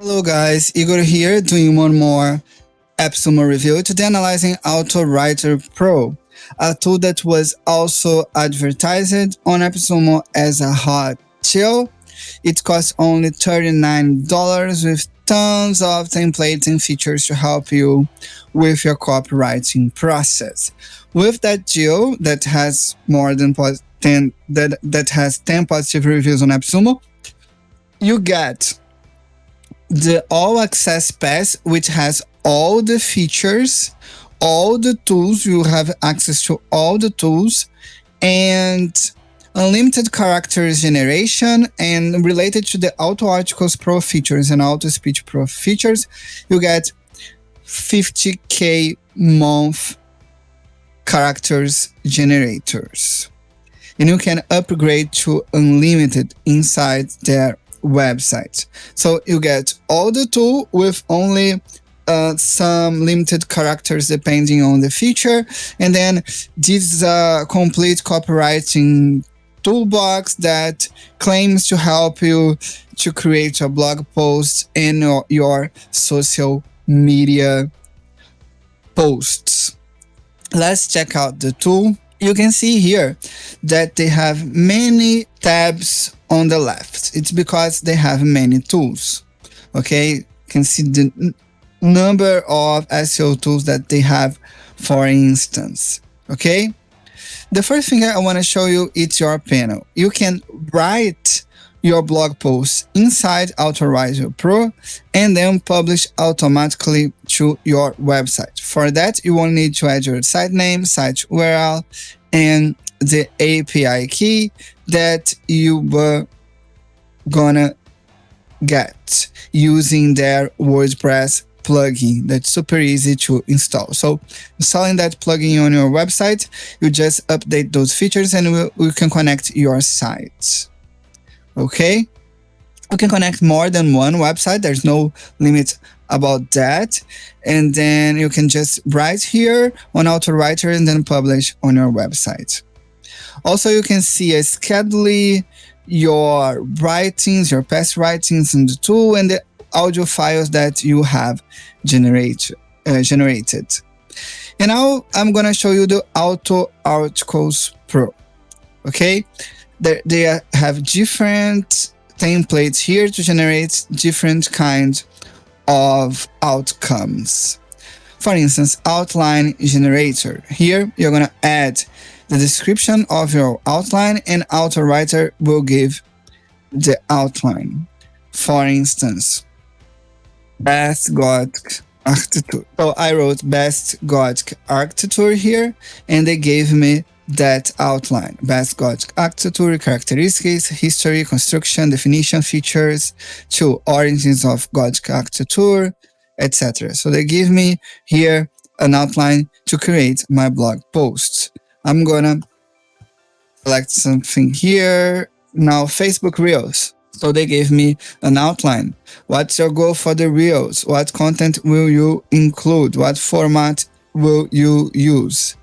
Hello guys, Igor here doing one more AppSumo review. Today analyzing Autowriterpro, a tool that was also advertised on AppSumo as a hot deal. It costs only $39 with tons of templates and features to help you with your copywriting process. With that deal that has more than 10 that has 10 positive reviews on AppSumo, you get the All Access Pass, which has all the features, all the tools. You have access to all the tools, and unlimited characters generation. And related to the Auto Articles Pro features and Auto Speech Pro features, you get 50k month characters generators, and you can upgrade to unlimited inside their website. So you get all the tool with only some limited characters depending on the feature, and then this is a complete copywriting toolbox that claims to help you to create a blog post and your social media posts. Let's check out the tool. You can see here that they have many tabs on the left. It's because they have many tools. Okay, you can see the number of SEO tools that they have, for instance. Okay, the first thing I want to show you is your panel. You can write your blog posts inside Autowriterpro and then publish automatically to your website. For that, you will need to add your site name, site URL, and the API key that you were gonna get using their WordPress plugin. That's super easy to install. So installing that plugin on your website, you just update those features and we can connect your site. Okay, you can connect more than one website. There's no limit about that. And then you can just write here on Autowriter and then publish on your website. Also, you can see a schedule your writings, your past writings in the tool, and the audio files that you have generated. And now I'm gonna show you the Auto Articles Pro. Okay, they have different templates here to generate different kinds of outcomes. For instance, outline generator. Here you're gonna add the description of your outline, and Autowriter will give the outline. For instance, Best Gothic Architecture. So I wrote Best Gothic Architecture here, and they gave me that outline. Best Gothic Architecture, characteristics, history, construction, definition, features, to origins of Gothic architecture, etc. So they give me here an outline to create my blog posts. I'm gonna select something here. Now, Facebook Reels. So they gave me an outline. What's your goal for the Reels? What content will you include? What format will you use?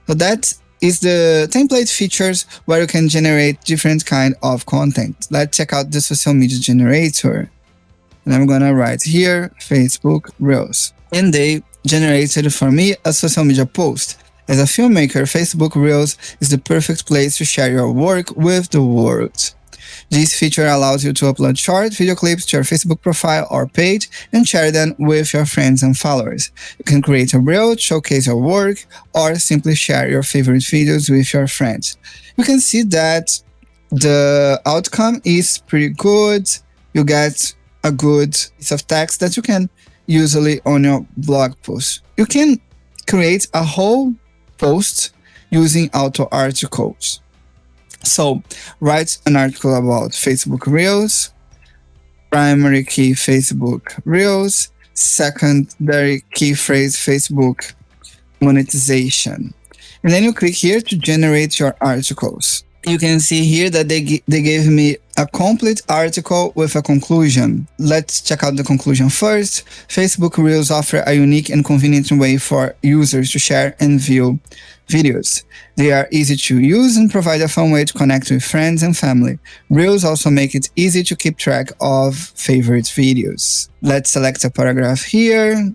So that is the template features where you can generate different kind of content. Let's check out the social media generator. And I'm gonna write here, Facebook Reels. And they generated for me a social media post. As a filmmaker, Facebook Reels is the perfect place to share your work with the world. This feature allows you to upload short video clips to your Facebook profile or page and share them with your friends and followers. You can create a reel, showcase your work, or simply share your favorite videos with your friends. You can see that the outcome is pretty good. You get a good piece of text that you can usually on your blog post. You can create a whole post using auto articles. So write an article about Facebook Reels, primary key Facebook Reels, secondary key phrase Facebook monetization. And then you click here to generate your articles. You can see here that they gave me a complete article with a conclusion. Let's check out the conclusion first. Facebook Reels offer a unique and convenient way for users to share and view videos. They are easy to use and provide a fun way to connect with friends and family. Reels also make it easy to keep track of favorite videos. Let's select a paragraph here.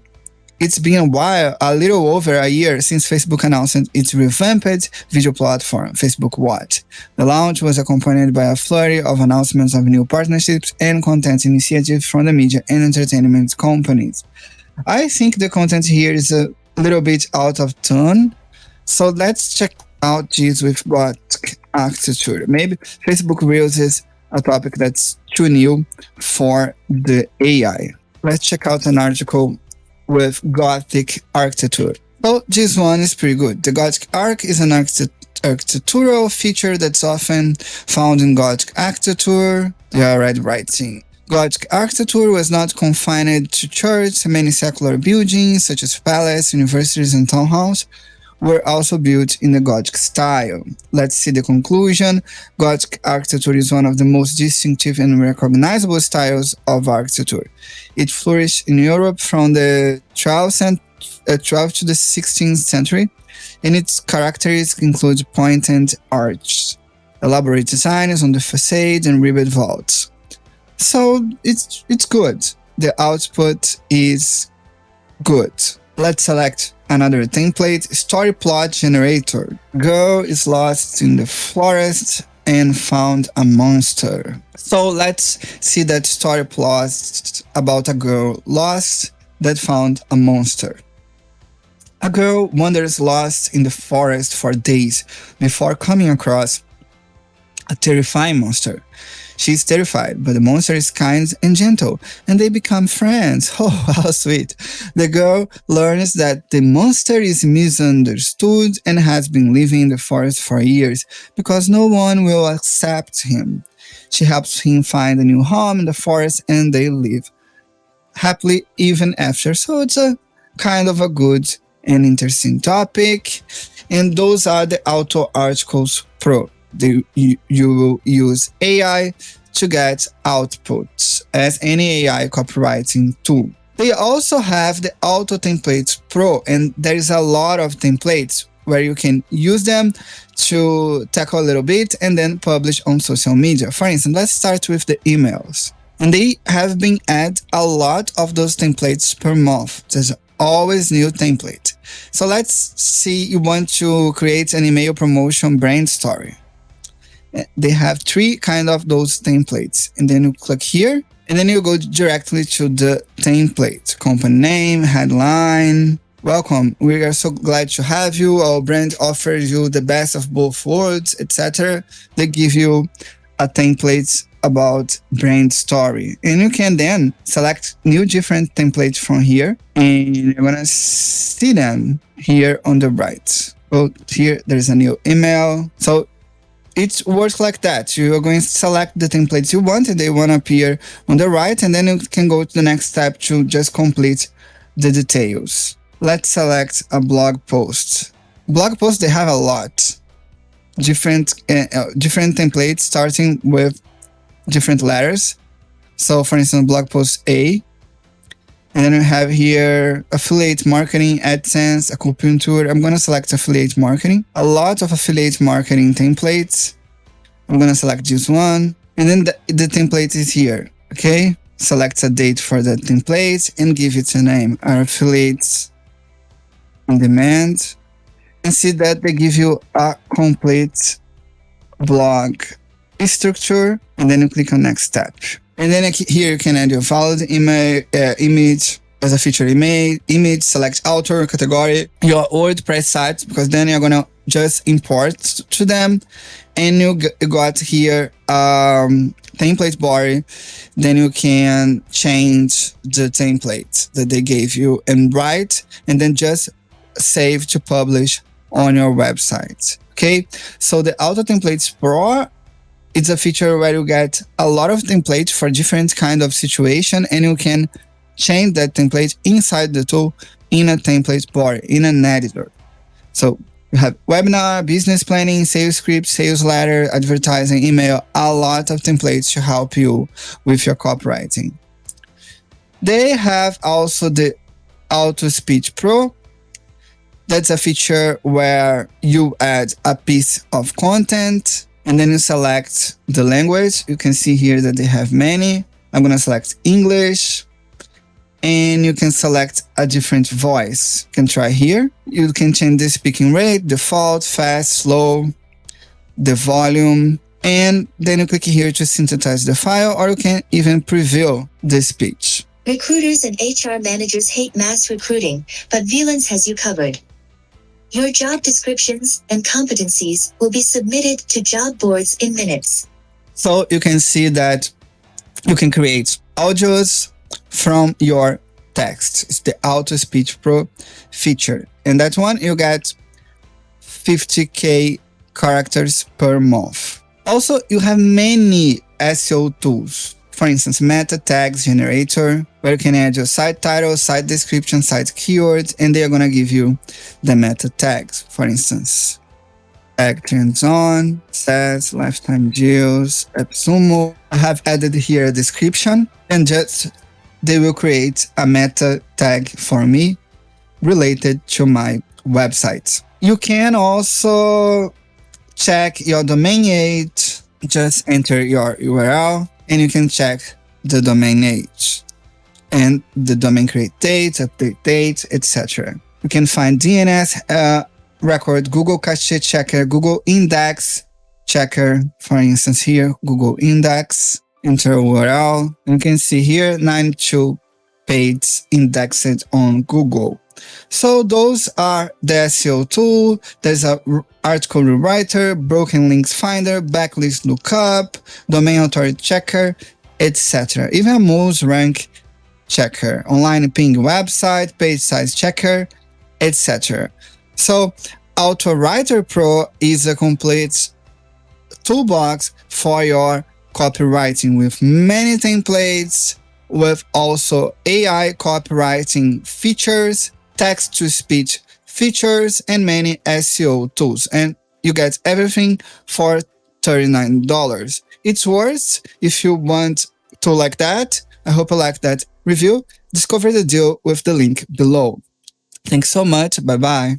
It's been a while, a little over a year, since Facebook announced its revamped video platform, Facebook Watch. The launch was accompanied by a flurry of announcements of new partnerships and content initiatives from the media and entertainment companies. I think the content here is a little bit out of tune, so let's check out this with Gothic architecture. Maybe Facebook Reels is a topic that's too new for the AI. Let's check out an article with Gothic architecture. So this one is pretty good. The Gothic arc is an architectural feature that's often found in Gothic architecture. They are writing. Gothic architecture was not confined to churches. Many secular buildings, such as palaces, universities, and town halls, were also built in the Gothic style. Let's see the conclusion. Gothic architecture is one of the most distinctive and recognizable styles of architecture. It flourished in Europe from the 12th to the 16th century, and its characteristics include pointed arches, elaborate designs on the facade, and ribbed vaults. So it's good. The output is good. Let's select another template, story plot generator. Girl is lost in the forest and found a monster. So let's see that story plot about a girl lost that found a monster. A girl wanders lost in the forest for days before coming across a terrifying monster. She's terrified, but the monster is kind and gentle, and they become friends. Oh, how sweet. The girl learns that the monster is misunderstood and has been living in the forest for years because no one will accept him. She helps him find a new home in the forest, and they live happily even after. So it's a kind of a good and interesting topic. And those are the Autowriter Pro. You will use AI to get outputs as any AI copywriting tool. They also have the Auto Templates Pro, and there is a lot of templates where you can use them to tackle a little bit and then publish on social media. For instance, let's start with the emails. And they have been added a lot of those templates per month. There's always new template. So let's see, you want to create an email promotion brand story. They have three kind of those templates, and then you click here, and then you go directly to the template. Company name, headline. Welcome, we are so glad to have you. Our brand offers you the best of both worlds, etc. They give you a template about brand story, and you can then select new different templates from here, and you're gonna see them here on the right. So here there's a new email. So it works like that. You are going to select the templates you want, and they want to appear on the right, and then you can go to the next step to just complete the details. Let's select a blog post. Blog posts, they have a lot. Different templates starting with different letters. So for instance, blog post A. And then we have here affiliate marketing, AdSense, acupuncture. I'm going to select affiliate marketing. A lot of affiliate marketing templates. I'm going to select this one. And then the template is here. Okay. Select a date for the template and give it a name. Our affiliates on demand. And see that they give you a complete blog structure. And then you click on next step. And then here you can add your valid image as a featured image, select author, category, your WordPress site, because then you're gonna just import to them. And you got here template body. Then you can change the template that they gave you and write, and then just save to publish on your website. Okay, so the Auto Templates Pro, it's a feature where you get a lot of templates for different kind of situation, and you can change that template inside the tool in a template bar, in an editor. So You have webinar, business planning, sales script, sales letter, advertising, email, a lot of templates to help you with your copywriting. They have also the Auto Speech Pro. That's a feature where you add a piece of content and then you select the language. You can see here that they have many. I'm going to select English, and you can select a different voice. You can try here. You can change the speaking rate, default, fast, slow, the volume, and then you click here to synthesize the file, or you can even preview the speech. Recruiters and HR managers hate mass recruiting, but Velance has you covered. Your job descriptions and competencies will be submitted to job boards in minutes. So you can see that you can create audios from your text. It's the Auto Speech Pro feature. And that one, you get 50K characters per month. Also, you have many SEO tools. For instance, meta tags generator, where you can add your site title, site description, site keywords, and they are going to give you the meta tags. For instance, tag turns on, SaaS, lifetime deals, AppSumo. I have added here a description, and just they will create a meta tag for me related to my website. You can also check your domain age. Just enter your URL and you can check the domain age and the domain create date, update date, etc. You can find DNS record, Google Cache Checker, Google Index Checker. For instance, here, Google Index, enter URL. You can see here 92 pages indexed on Google. So those are the SEO tool. There's a article rewriter, broken links finder, backlist lookup, domain authority checker, etc. Even a mouse rank checker, online ping website, page size checker, etc. So Autowriterpro is a complete toolbox for your copywriting with many templates, with also AI copywriting features, text-to-speech features, and many SEO tools. And you get everything for $39. It's worth if you want to like that. I hope you like that review. Discover the deal with the link below. Thanks so much. Bye-bye.